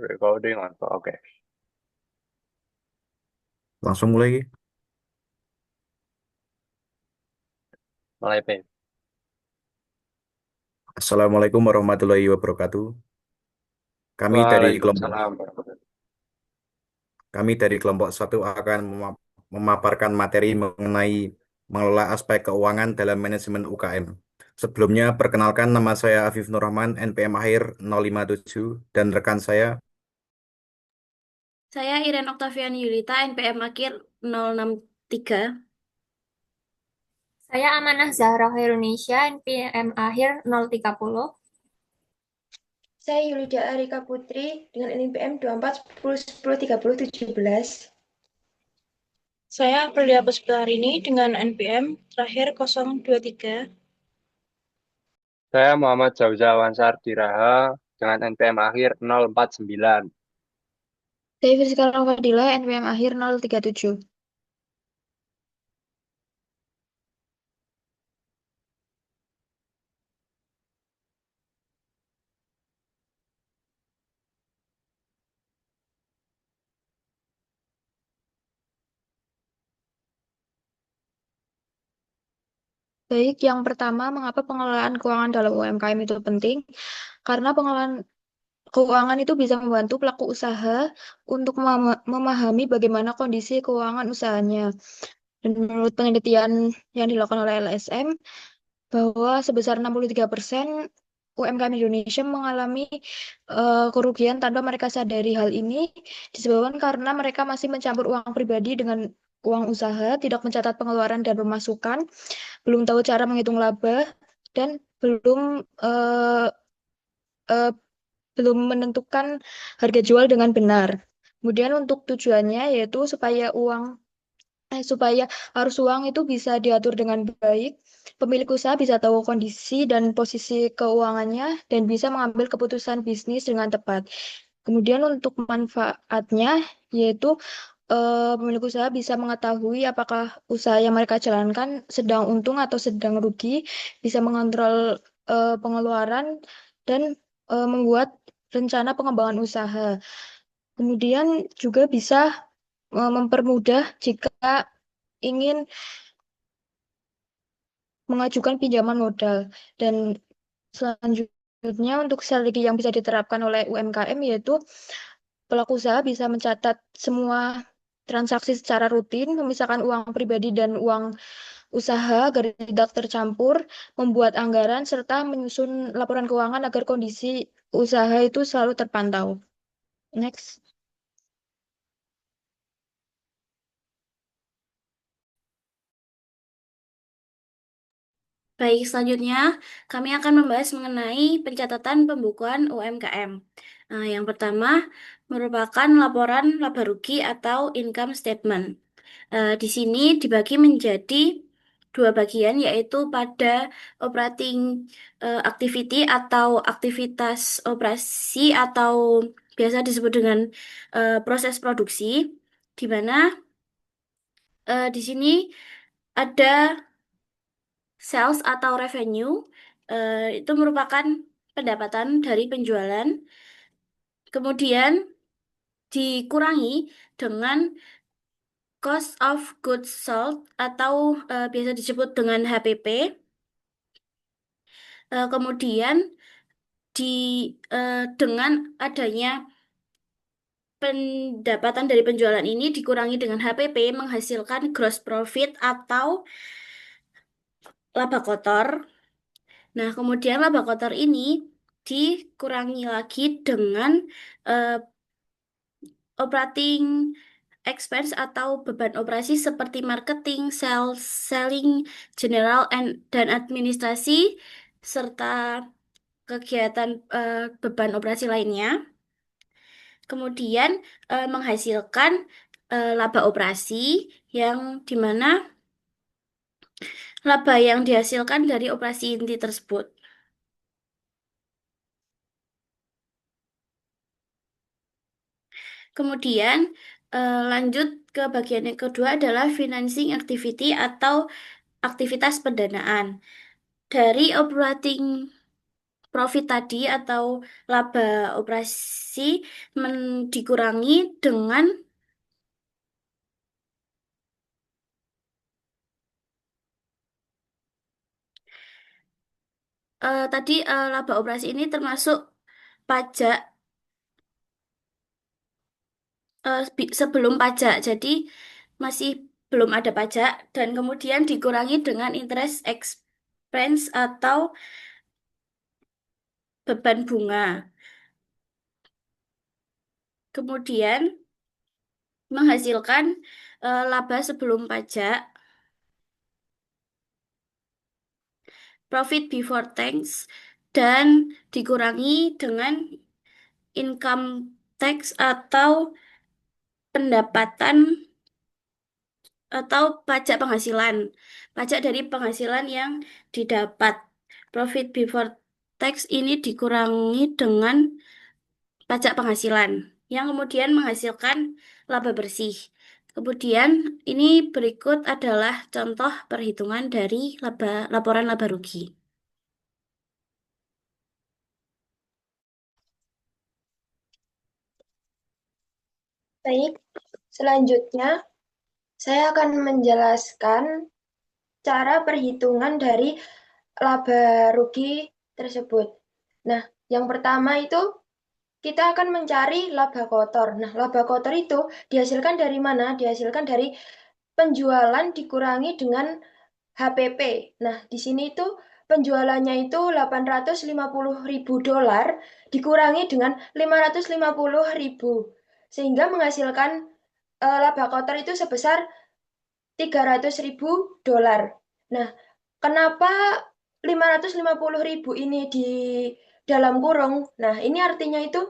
Recording on. Oke, Langsung mulai. Ki. mulai P. Assalamualaikum warahmatullahi wabarakatuh. Kami dari kelompok Waalaikumsalam. kami dari kelompok satu akan memaparkan materi mengenai mengelola aspek keuangan dalam manajemen UKM. Sebelumnya, perkenalkan nama saya Afif Nurrahman, NPM akhir 057, dan rekan saya. Saya Iren Oktaviani Yulita, NPM Akhir 063. Saya Amanah Zahra Khairunisya, NPM akhir 030. Saya Yulida Arika Putri dengan NIM 24 10 10 30 17. Saya Aprilia Puspitarini dengan NPM terakhir 023. Saya Muhammad Jauza Wansar Diraha dengan NPM akhir 049. Saya Fisika Fadila, NPM akhir 037. Baik, yang pertama, mengapa pengelolaan keuangan dalam UMKM itu penting? Karena pengelolaan keuangan itu bisa membantu pelaku usaha untuk memahami bagaimana kondisi keuangan usahanya. Dan menurut penelitian yang dilakukan oleh LSM, bahwa sebesar 63% UMKM Indonesia mengalami kerugian tanpa mereka sadari. Hal ini disebabkan karena mereka masih mencampur uang pribadi dengan uang usaha, tidak mencatat pengeluaran dan pemasukan, belum tahu cara menghitung laba, dan eh, eh, belum menentukan harga jual dengan benar. Kemudian untuk tujuannya yaitu supaya arus uang itu bisa diatur dengan baik, pemilik usaha bisa tahu kondisi dan posisi keuangannya dan bisa mengambil keputusan bisnis dengan tepat. Kemudian untuk manfaatnya yaitu pemilik usaha bisa mengetahui apakah usaha yang mereka jalankan sedang untung atau sedang rugi, bisa mengontrol pengeluaran dan membuat rencana pengembangan usaha. Kemudian juga bisa mempermudah jika ingin mengajukan pinjaman modal. Dan selanjutnya untuk strategi yang bisa diterapkan oleh UMKM yaitu pelaku usaha bisa mencatat semua transaksi secara rutin, memisahkan uang pribadi dan uang usaha agar tidak tercampur, membuat anggaran, serta menyusun laporan keuangan agar kondisi usaha itu selalu terpantau. Next. Baik, selanjutnya kami akan membahas mengenai pencatatan pembukuan UMKM. Yang pertama merupakan laporan laba rugi atau income statement. Di sini dibagi menjadi dua bagian, yaitu pada operating activity atau aktivitas operasi atau biasa disebut dengan proses produksi, di mana di sini ada sales atau revenue, itu merupakan pendapatan dari penjualan, kemudian dikurangi dengan cost of goods sold atau biasa disebut dengan HPP. Kemudian di dengan adanya pendapatan dari penjualan ini dikurangi dengan HPP menghasilkan gross profit atau laba kotor. Nah, kemudian laba kotor ini dikurangi lagi dengan eh, operating expense atau beban operasi seperti marketing, sales, selling, general, dan administrasi, serta kegiatan beban operasi lainnya. Kemudian menghasilkan laba operasi yang dimana laba yang dihasilkan dari operasi inti tersebut. Kemudian lanjut ke bagian yang kedua adalah financing activity atau aktivitas pendanaan. Dari operating profit tadi atau laba operasi dikurangi dengan tadi laba operasi ini termasuk pajak sebelum pajak. Jadi masih belum ada pajak dan kemudian dikurangi dengan interest expense atau beban bunga. Kemudian menghasilkan laba sebelum pajak, profit before tax, dan dikurangi dengan income tax atau pendapatan atau pajak penghasilan. Pajak dari penghasilan yang didapat. Profit before tax ini dikurangi dengan pajak penghasilan yang kemudian menghasilkan laba bersih. Kemudian ini berikut adalah contoh perhitungan dari laporan laba rugi. Baik, selanjutnya saya akan menjelaskan cara perhitungan dari laba rugi tersebut. Nah, yang pertama itu kita akan mencari laba kotor. Nah, laba kotor itu dihasilkan dari mana? Dihasilkan dari penjualan dikurangi dengan HPP. Nah, di sini itu penjualannya itu 850.000 dolar dikurangi dengan 550.000 sehingga menghasilkan laba kotor itu sebesar 300.000 dolar. Nah, kenapa 550.000 ini di dalam kurung? Nah, ini artinya itu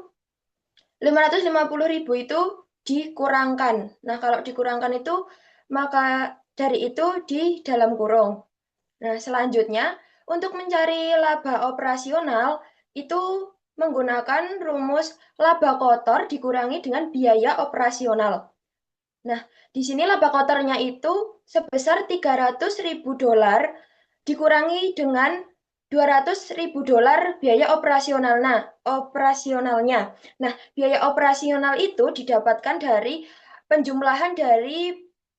550.000 itu dikurangkan. Nah, kalau dikurangkan itu maka dari itu di dalam kurung. Nah, selanjutnya untuk mencari laba operasional itu menggunakan rumus laba kotor dikurangi dengan biaya operasional. Nah, di sini laba kotornya itu sebesar 300.000 dolar dikurangi dengan 200.000 dolar biaya operasional. Nah, operasionalnya. Nah, biaya operasional itu didapatkan dari penjumlahan dari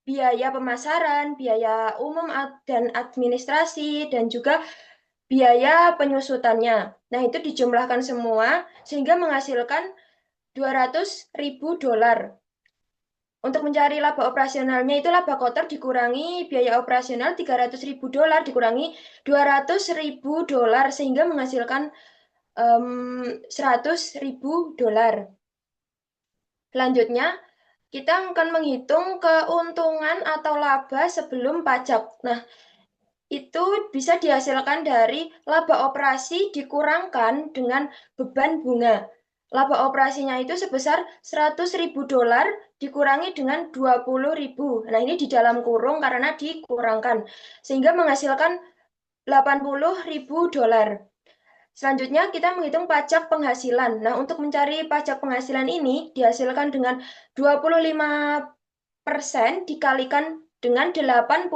biaya pemasaran, biaya umum dan administrasi, dan juga biaya penyusutannya. Nah, itu dijumlahkan semua sehingga menghasilkan 200.000 dolar. Untuk mencari laba operasionalnya itu laba kotor dikurangi biaya operasional 300.000 dolar dikurangi 200.000 dolar sehingga menghasilkan 100.000 dolar. Selanjutnya, kita akan menghitung keuntungan atau laba sebelum pajak. Nah, itu bisa dihasilkan dari laba operasi dikurangkan dengan beban bunga. Laba operasinya itu sebesar 100.000 dolar dikurangi dengan 20.000. Nah, ini di dalam kurung karena dikurangkan. Sehingga menghasilkan 80.000 dolar. Selanjutnya kita menghitung pajak penghasilan. Nah, untuk mencari pajak penghasilan ini dihasilkan dengan 25% dikalikan dengan 80.000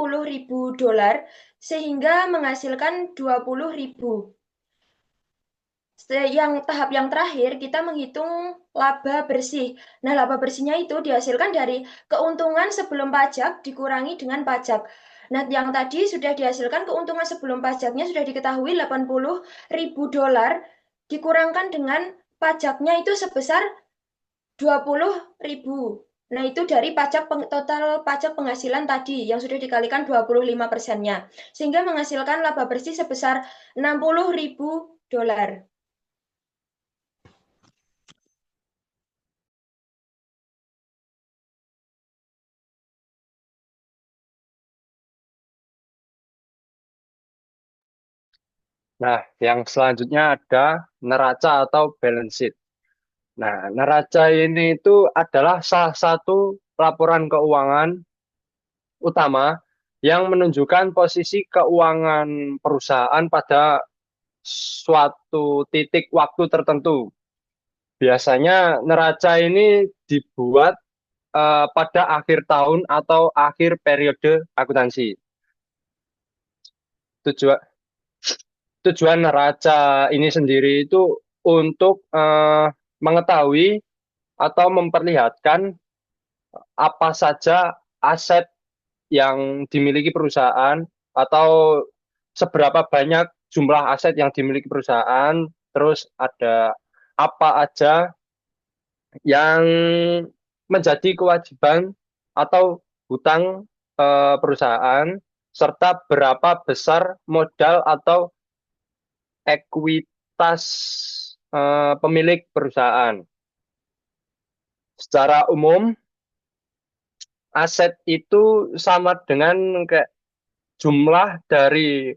dolar sehingga menghasilkan 20.000. Tahap yang terakhir kita menghitung laba bersih. Nah, laba bersihnya itu dihasilkan dari keuntungan sebelum pajak dikurangi dengan pajak. Nah, yang tadi sudah dihasilkan keuntungan sebelum pajaknya sudah diketahui 80.000 dolar dikurangkan dengan pajaknya itu sebesar 20.000. Nah, itu dari total pajak penghasilan tadi yang sudah dikalikan 25%-nya. Sehingga menghasilkan laba bersih sebesar 60.000 dolar. Nah, yang selanjutnya ada neraca atau balance sheet. Nah, neraca ini itu adalah salah satu laporan keuangan utama yang menunjukkan posisi keuangan perusahaan pada suatu titik waktu tertentu. Biasanya neraca ini dibuat pada akhir tahun atau akhir periode akuntansi. Tujuan tujuan neraca ini sendiri itu untuk mengetahui atau memperlihatkan apa saja aset yang dimiliki perusahaan atau seberapa banyak jumlah aset yang dimiliki perusahaan, terus ada apa aja yang menjadi kewajiban atau hutang perusahaan, serta berapa besar modal atau ekuitas pemilik perusahaan. Secara umum, aset itu sama dengan kayak jumlah dari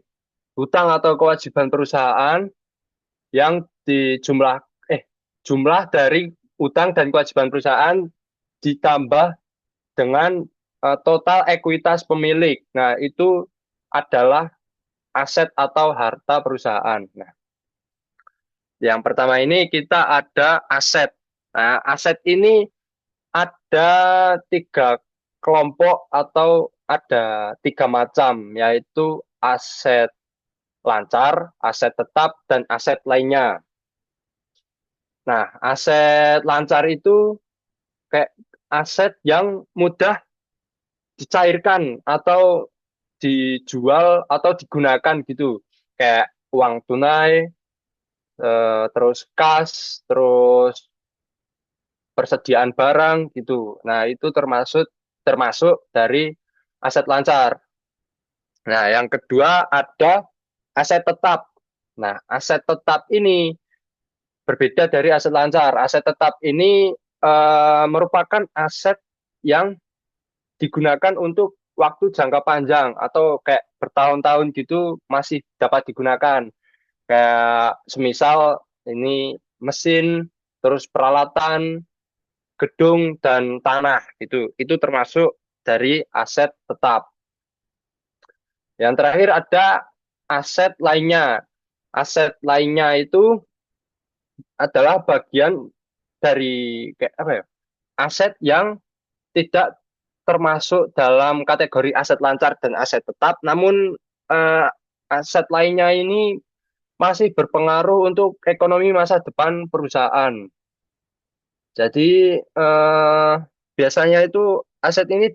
hutang atau kewajiban perusahaan yang jumlah dari hutang dan kewajiban perusahaan ditambah dengan total ekuitas pemilik. Nah, itu adalah aset atau harta perusahaan. Nah, yang pertama ini kita ada aset. Nah, aset ini ada 3 kelompok atau ada 3 macam, yaitu aset lancar, aset tetap, dan aset lainnya. Nah, aset lancar itu kayak aset yang mudah dicairkan atau dijual atau digunakan gitu. Kayak uang tunai, terus kas, terus persediaan barang gitu. Nah, itu termasuk dari aset lancar. Nah, yang kedua ada aset tetap. Nah, aset tetap ini berbeda dari aset lancar. Aset tetap ini merupakan aset yang digunakan untuk waktu jangka panjang atau kayak bertahun-tahun gitu masih dapat digunakan. Kayak semisal ini mesin, terus peralatan, gedung, dan tanah gitu. Itu termasuk dari aset tetap. Yang terakhir ada aset lainnya. Aset lainnya itu adalah bagian dari kayak apa ya? Aset yang tidak termasuk dalam kategori aset lancar dan aset tetap, namun eh, aset lainnya ini masih berpengaruh untuk ekonomi masa depan perusahaan. Jadi biasanya itu aset ini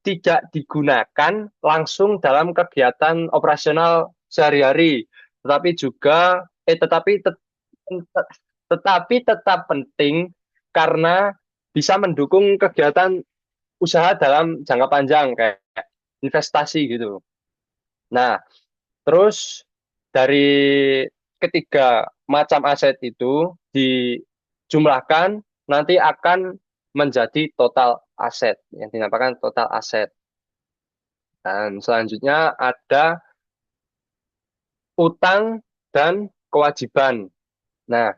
tidak digunakan langsung dalam kegiatan operasional sehari-hari, tetapi juga tetapi tetap penting karena bisa mendukung kegiatan usaha dalam jangka panjang kayak investasi gitu. Nah, terus dari ketiga macam aset itu dijumlahkan nanti akan menjadi total aset yang dinamakan total aset. Dan selanjutnya ada utang dan kewajiban. Nah,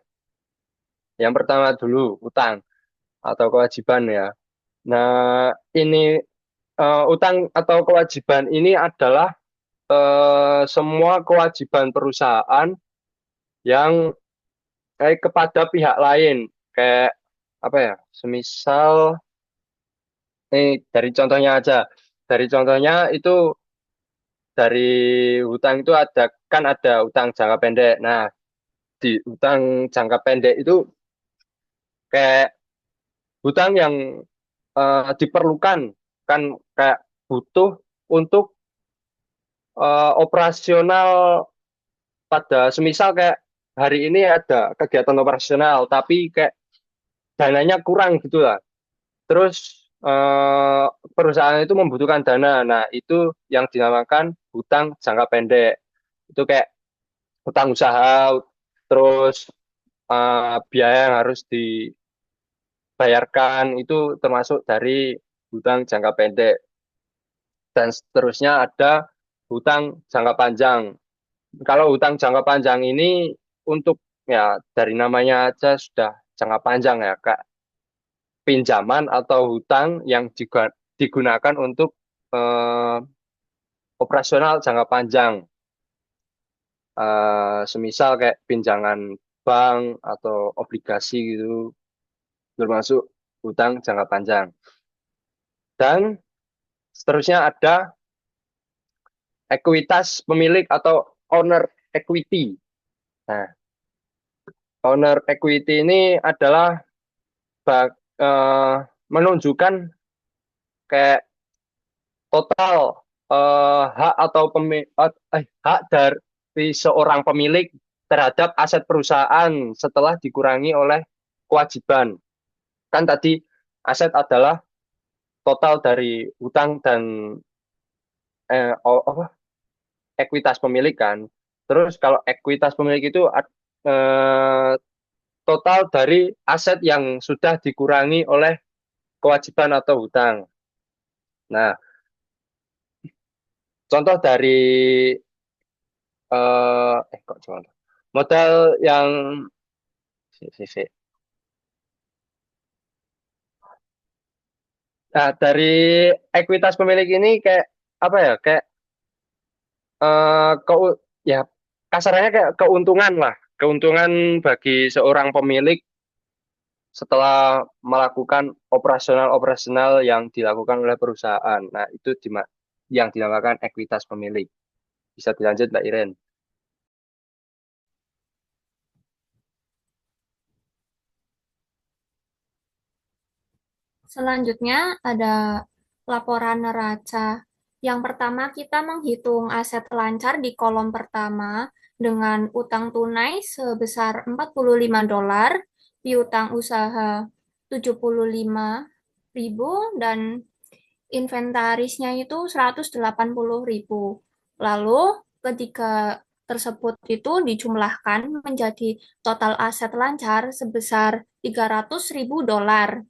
yang pertama dulu utang atau kewajiban ya. Nah, ini utang atau kewajiban ini adalah semua kewajiban perusahaan yang kepada pihak lain, kayak apa ya, semisal dari contohnya aja, dari contohnya itu dari hutang itu ada hutang jangka pendek. Nah, di hutang jangka pendek itu kayak hutang yang diperlukan, kan kayak butuh untuk operasional pada semisal kayak hari ini ada kegiatan operasional tapi kayak dananya kurang gitu lah. Terus perusahaan itu membutuhkan dana. Nah, itu yang dinamakan hutang jangka pendek. Itu kayak hutang usaha, terus biaya yang harus dibayarkan itu termasuk dari hutang jangka pendek. Dan seterusnya ada hutang jangka panjang. Kalau hutang jangka panjang ini untuk ya dari namanya aja sudah jangka panjang ya, Kak. Pinjaman atau hutang yang digunakan untuk eh, operasional jangka panjang. Semisal kayak pinjangan bank atau obligasi gitu, termasuk hutang jangka panjang. Dan seterusnya ada ekuitas pemilik atau owner equity. Nah, owner equity ini adalah menunjukkan kayak total hak atau hak dari seorang pemilik terhadap aset perusahaan setelah dikurangi oleh kewajiban. Kan tadi aset adalah total dari hutang dan ekuitas pemilik kan. Terus kalau ekuitas pemilik itu total dari aset yang sudah dikurangi oleh kewajiban atau hutang. Nah, contoh dari kok contoh modal yang Nah, dari ekuitas pemilik ini kayak apa ya? Kayak ya kasarnya kayak keuntungan lah, keuntungan bagi seorang pemilik setelah melakukan operasional yang dilakukan oleh perusahaan. Nah, itu yang dinamakan ekuitas pemilik. Bisa dilanjut, Mbak Iren. Selanjutnya ada laporan neraca. Yang pertama kita menghitung aset lancar di kolom pertama dengan utang tunai sebesar $45, piutang usaha 75.000 dan inventarisnya itu 180.000. Lalu ketika tersebut itu dijumlahkan menjadi total aset lancar sebesar $300.000.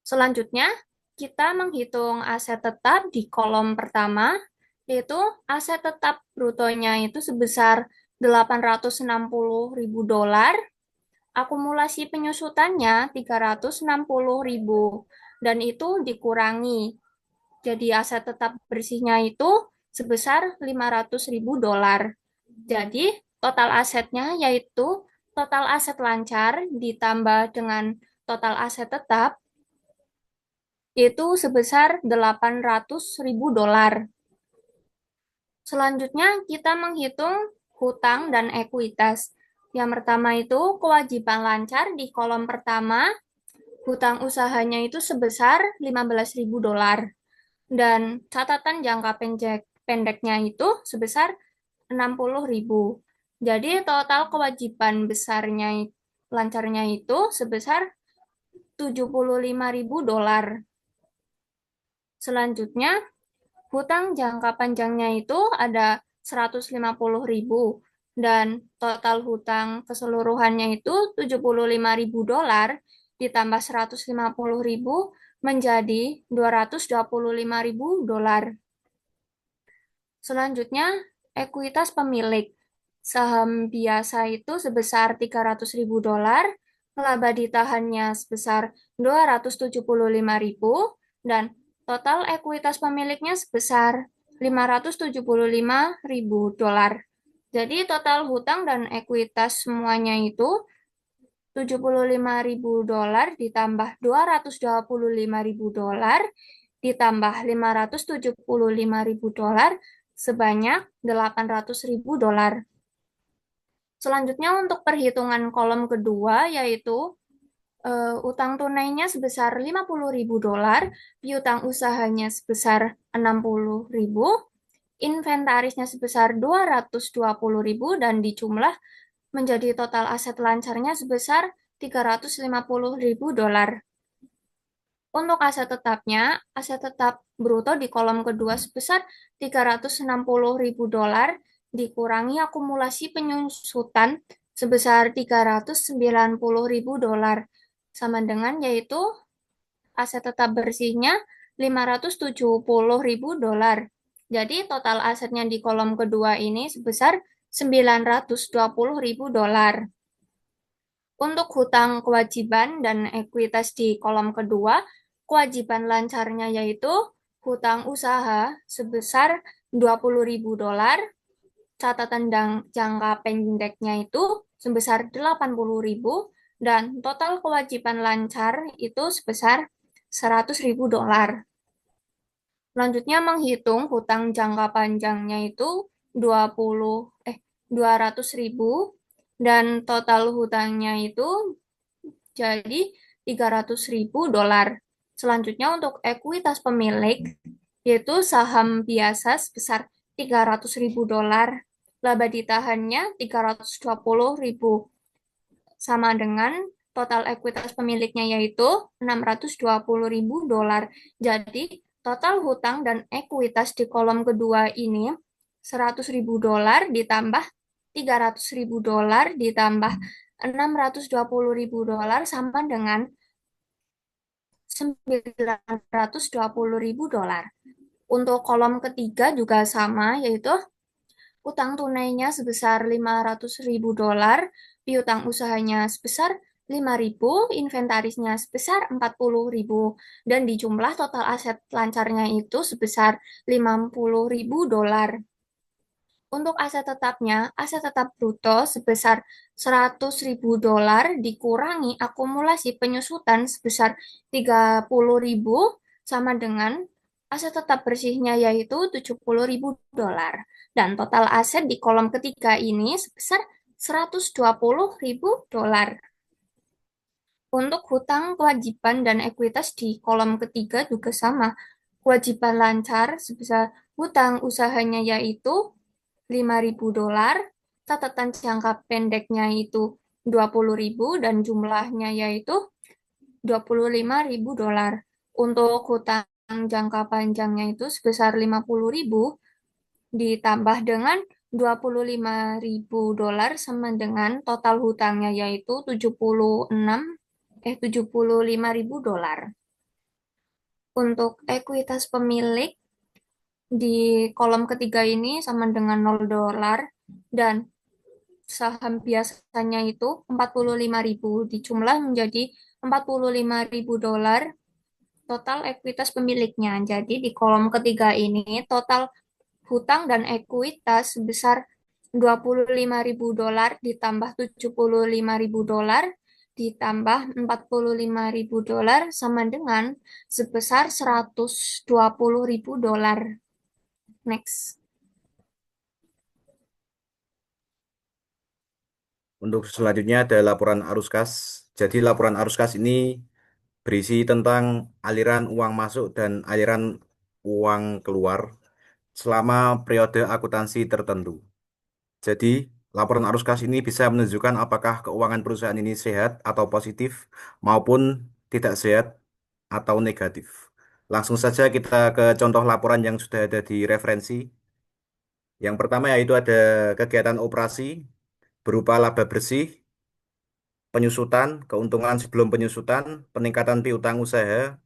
Selanjutnya, kita menghitung aset tetap di kolom pertama, yaitu aset tetap brutonya itu sebesar $860.000, akumulasi penyusutannya 360.000, dan itu dikurangi. Jadi aset tetap bersihnya itu sebesar $500.000. Jadi total asetnya yaitu total aset lancar ditambah dengan total aset tetap yaitu sebesar $800.000. Selanjutnya kita menghitung hutang dan ekuitas. Yang pertama itu kewajiban lancar di kolom pertama, hutang usahanya itu sebesar $15.000 dan catatan jangka pendeknya itu sebesar 60.000. Jadi total kewajiban besarnya lancarnya itu sebesar $75.000. Selanjutnya, hutang jangka panjangnya itu ada 150.000 dan total hutang keseluruhannya itu $75.000 ditambah 150.000 menjadi $225.000. Selanjutnya, ekuitas pemilik. Saham biasa itu sebesar $300.000, laba ditahannya sebesar $275.000 dan total ekuitas pemiliknya sebesar $575.000. Jadi total hutang dan ekuitas semuanya itu $75.000 ditambah $225.000 ditambah $575.000 sebanyak $800.000. Selanjutnya untuk perhitungan kolom kedua yaitu utang tunainya sebesar $50.000, piutang usahanya sebesar $60.000, inventarisnya sebesar $220.000 dan dijumlah menjadi total aset lancarnya sebesar $350.000. Untuk aset tetapnya, aset tetap bruto di kolom kedua sebesar $360.000 dikurangi akumulasi penyusutan sebesar $390.000 sama dengan yaitu aset tetap bersihnya $570.000. Jadi total asetnya di kolom kedua ini sebesar $920.000. Untuk hutang kewajiban dan ekuitas di kolom kedua, kewajiban lancarnya yaitu hutang usaha sebesar $20.000, catatan jangka pendeknya itu sebesar $80.000, dan total kewajiban lancar itu sebesar $100.000. Selanjutnya menghitung hutang jangka panjangnya itu 200.000 dan total hutangnya itu jadi 300.000 dolar. Selanjutnya untuk ekuitas pemilik yaitu saham biasa sebesar 300.000 dolar. Laba ditahannya 320.000 sama dengan total ekuitas pemiliknya yaitu 620.000 dolar. Jadi total hutang dan ekuitas di kolom kedua ini 100.000 dolar ditambah 300.000 dolar ditambah 620.000 dolar sama dengan 920.000 dolar. Untuk kolom ketiga juga sama, yaitu utang tunainya sebesar 500.000 dolar, piutang usahanya sebesar 5.000, inventarisnya sebesar 40.000, dan di jumlah total aset lancarnya itu sebesar 50.000 dolar. Untuk aset tetap bruto sebesar 100.000 dolar dikurangi akumulasi penyusutan sebesar 30.000 sama dengan aset tetap bersihnya yaitu 70.000 dolar. Dan total aset di kolom ketiga ini sebesar 120.000 dolar. Untuk hutang, kewajiban, dan ekuitas di kolom ketiga juga sama. Kewajiban lancar sebesar hutang usahanya yaitu 5.000 dolar, catatan jangka pendeknya itu 20.000 dan jumlahnya yaitu 25.000 dolar. Untuk hutang jangka panjangnya itu sebesar 50.000 ditambah dengan 25.000 dolar sama dengan total hutangnya yaitu 75.000 dolar. Untuk ekuitas pemilik di kolom ketiga ini sama dengan 0 dolar dan saham biasanya itu 45.000 dijumlah menjadi 45.000 dolar total ekuitas pemiliknya. Jadi di kolom ketiga ini total hutang dan ekuitas sebesar 25.000 dolar ditambah 75.000 dolar ditambah 45.000 dolar sama dengan sebesar 120.000 dolar. Next. Untuk selanjutnya ada laporan arus kas. Jadi laporan arus kas ini berisi tentang aliran uang masuk dan aliran uang keluar selama periode akuntansi tertentu. Jadi, laporan arus kas ini bisa menunjukkan apakah keuangan perusahaan ini sehat atau positif maupun tidak sehat atau negatif. Langsung saja kita ke contoh laporan yang sudah ada di referensi. Yang pertama yaitu ada kegiatan operasi berupa laba bersih, penyusutan, keuntungan sebelum penyusutan, peningkatan piutang usaha,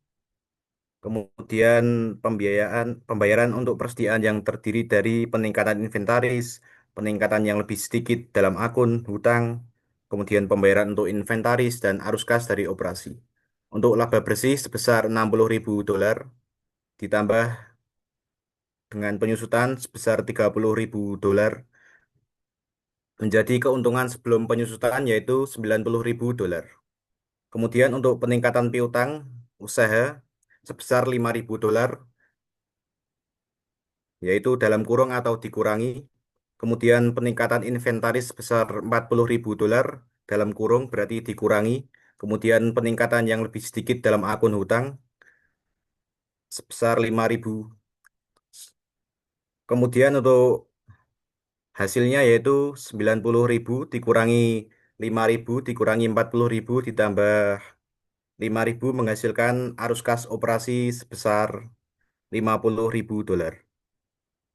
kemudian pembayaran untuk persediaan yang terdiri dari peningkatan inventaris, peningkatan yang lebih sedikit dalam akun hutang, kemudian pembayaran untuk inventaris dan arus kas dari operasi. Untuk laba bersih sebesar 60.000 dolar ditambah dengan penyusutan sebesar 30.000 dolar menjadi keuntungan sebelum penyusutan yaitu 90.000 dolar. Kemudian untuk peningkatan piutang usaha sebesar 5.000 dolar yaitu dalam kurung atau dikurangi. Kemudian peningkatan inventaris sebesar 40.000 dolar dalam kurung berarti dikurangi. Kemudian peningkatan yang lebih sedikit dalam akun hutang sebesar 5.000. Kemudian untuk hasilnya yaitu 90.000 dikurangi 5.000 dikurangi 40.000 ditambah 5.000 menghasilkan arus kas operasi sebesar 50.000 dolar.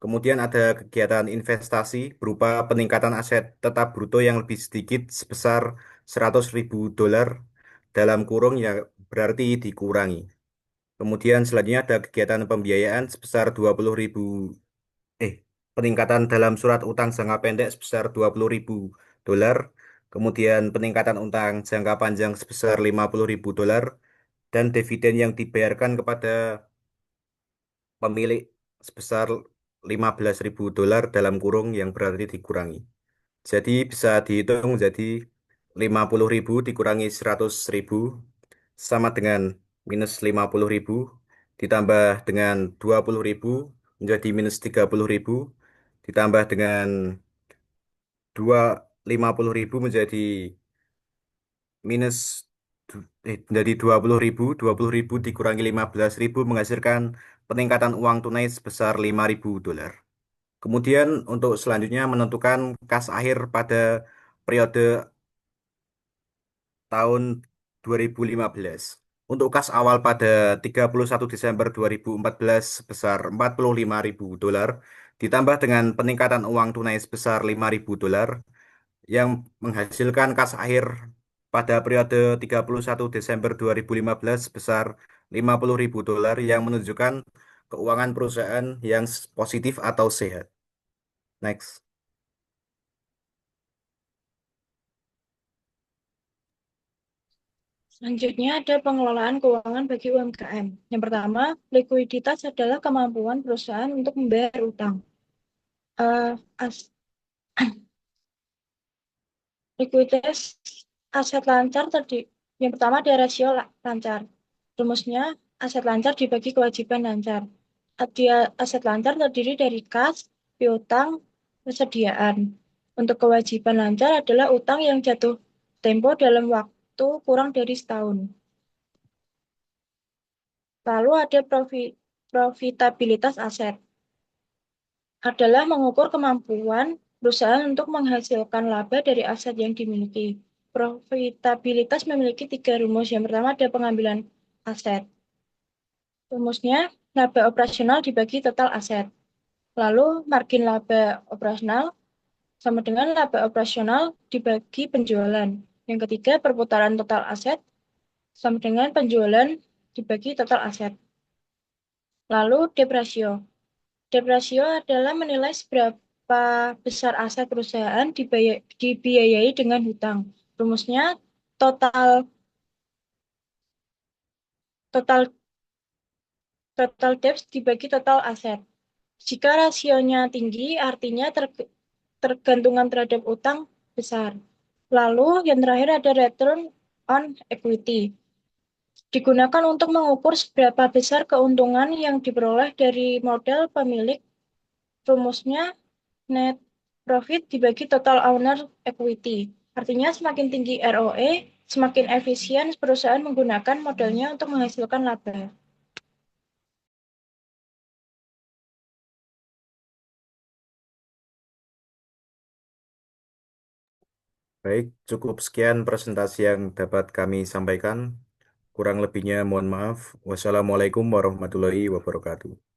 Kemudian ada kegiatan investasi berupa peningkatan aset tetap bruto yang lebih sedikit sebesar 100.000 dolar dalam kurung yang berarti dikurangi. Kemudian selanjutnya ada kegiatan pembiayaan sebesar 20.000 peningkatan dalam surat utang jangka pendek sebesar 20.000 dolar. Kemudian peningkatan utang jangka panjang sebesar 50.000 dolar dan dividen yang dibayarkan kepada pemilik sebesar 15.000 dolar dalam kurung yang berarti dikurangi. Jadi bisa dihitung jadi 50.000 dikurangi 100.000 sama dengan minus 50.000 ditambah dengan 20.000 menjadi minus 30.000, ditambah dengan 50.000 menjadi minus menjadi 20.000 dikurangi 15.000 menghasilkan peningkatan uang tunai sebesar 5.000 dolar. Kemudian untuk selanjutnya menentukan kas akhir pada periode tahun 2015. Untuk kas awal pada 31 Desember 2014 sebesar 45.000 dolar, ditambah dengan peningkatan uang tunai sebesar 5.000 dolar, yang menghasilkan kas akhir pada periode 31 Desember 2015 sebesar 50.000 dolar yang menunjukkan keuangan perusahaan yang positif atau sehat. Next. Selanjutnya ada pengelolaan keuangan bagi UMKM. Yang pertama, likuiditas adalah kemampuan perusahaan untuk membayar utang. Eh, as- likuiditas aset lancar tadi. Yang pertama ada rasio lancar. Rumusnya, aset lancar dibagi kewajiban lancar. Aset lancar terdiri dari kas, piutang, persediaan. Untuk kewajiban lancar adalah utang yang jatuh tempo dalam waktu kurang dari setahun. Lalu ada profitabilitas aset. Adalah mengukur kemampuan perusahaan untuk menghasilkan laba dari aset yang dimiliki. Profitabilitas memiliki 3 rumus. Yang pertama ada pengambilan aset. Rumusnya, laba operasional dibagi total aset. Lalu margin laba operasional sama dengan laba operasional dibagi penjualan. Yang ketiga, perputaran total aset sama dengan penjualan dibagi total aset. Lalu debt ratio. Debt ratio adalah menilai seberapa besar aset perusahaan dibiayai dengan hutang. Rumusnya total total total debt dibagi total aset. Jika rasionya tinggi, artinya tergantungan terhadap utang besar. Lalu yang terakhir ada return on equity. Digunakan untuk mengukur seberapa besar keuntungan yang diperoleh dari modal pemilik. Rumusnya net profit dibagi total owner equity. Artinya semakin tinggi ROE, semakin efisien perusahaan menggunakan modalnya untuk menghasilkan laba. Baik, cukup sekian presentasi yang dapat kami sampaikan. Kurang lebihnya mohon maaf. Wassalamualaikum warahmatullahi wabarakatuh.